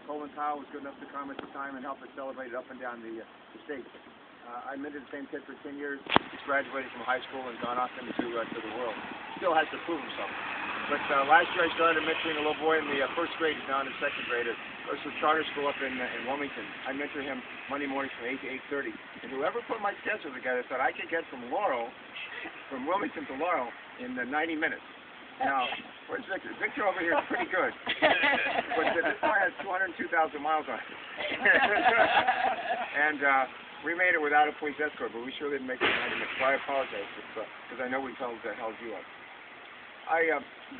Coleman Powell was good enough to come at the time and help us celebrate it up and down the state. I mentored the same kid for 10 years. He's graduated from high school and gone off into to the world. Still has to prove himself. But last year I started mentoring a little boy in the first grade. He's now in the second grade. It goes to a charter school up in Wilmington. I mentor him Monday mornings from 8 to 8:30. And whoever put my schedule together thought I could get from Wilmington to Laurel in 90 minutes. Now, where's Victor? Victor over here is pretty good. But this car has 202,000 miles on it. And we made it without a police escort, but we sure didn't make it in 90 minutes. So I apologize because I know we held you up.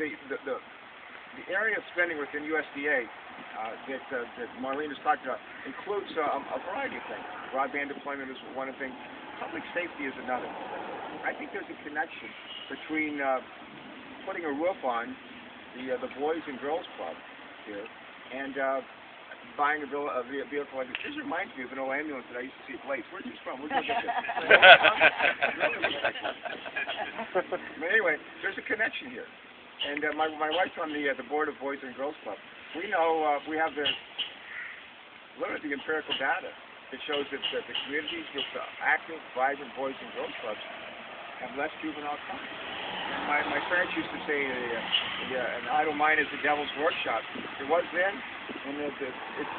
The area of spending within USDA that Marlene has talked about includes a variety of things. Broadband deployment is one of the things. Public safety is another. I think there's a connection between putting a roof on the Boys and Girls Club here and buying a vehicle like this. This reminds me of an old ambulance that I used to see at Blaze. Where's this from? Where'd you get this? But anyway, there's a connection here. And my wife's on the board of Boys and Girls Club. We know we have the empirical data that shows that the communities with active, vibrant Boys and Girls Clubs have less juvenile crime. My parents used to say an idle mind is the devil's workshop. It was then, and it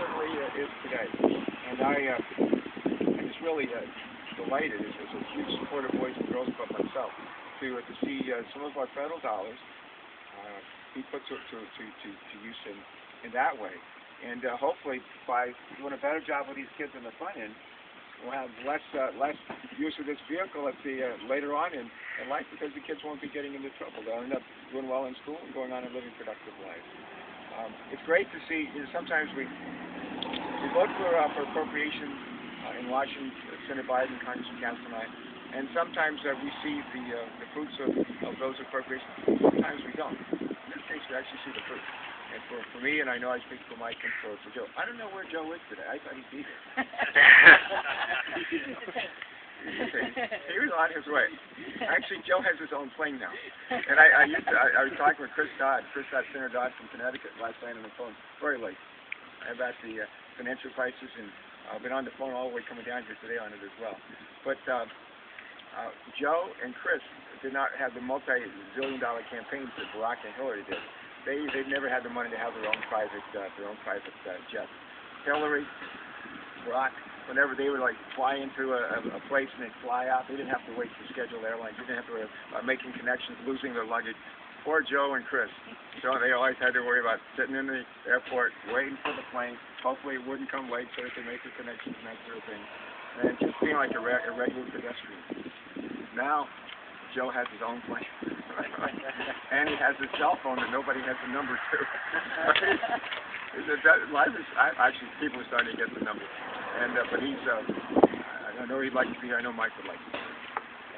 certainly is today. And I'm just really delighted as a huge supporter of Boys and Girls Club myself to see some of our federal dollars be put to use in that way. And hopefully by doing a better job with these kids on the front end, we'll have less use of this vehicle at later on in life because the kids won't be getting into trouble. They'll end up doing well in school and going on and living productive lives. It's great to see. Sometimes we vote for appropriations in Washington, Senator Biden, Congressman Cass and I, and sometimes we see the fruits of those appropriations. Sometimes we don't. In this case, we actually see the fruits. And for me, and I know I speak for Mike and for Joe. I don't know where Joe is today. I thought he'd be here. He was on his way. Actually, Joe has his own plane now. And I was talking with Chris Dodd, Senator Dodd from Connecticut last night on the phone, very late, about the financial crisis, and I've been on the phone all the way coming down here today on it as well. But Joe and Chris did not have the multi-zillion-dollar campaigns that Barack and Hillary did. They've never had the money to have their own private jets. Hillary, Barack, whenever they would like fly into a place and they'd fly out, they didn't have to wait for scheduled airlines. They didn't have to worry about making connections, losing their luggage. Poor Joe and Chris. So they always had to worry about sitting in the airport, waiting for the plane. Hopefully it wouldn't come late so they could make the connections and that sort of thing. And just being like a regular pedestrian. Now, Joe has his own plane. And he has a cell phone that nobody has the number to. Life is, actually, people are starting to get the number. And but he's, I know he'd like to be here. I know Mike would like to be here.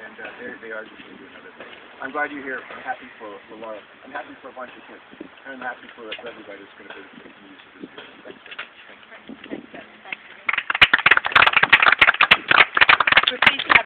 And they are just going to do another thing. I'm glad you're here. I'm happy for Laura. I'm happy for a bunch of kids. And I'm happy for everybody that's going to be use of this. Thanks.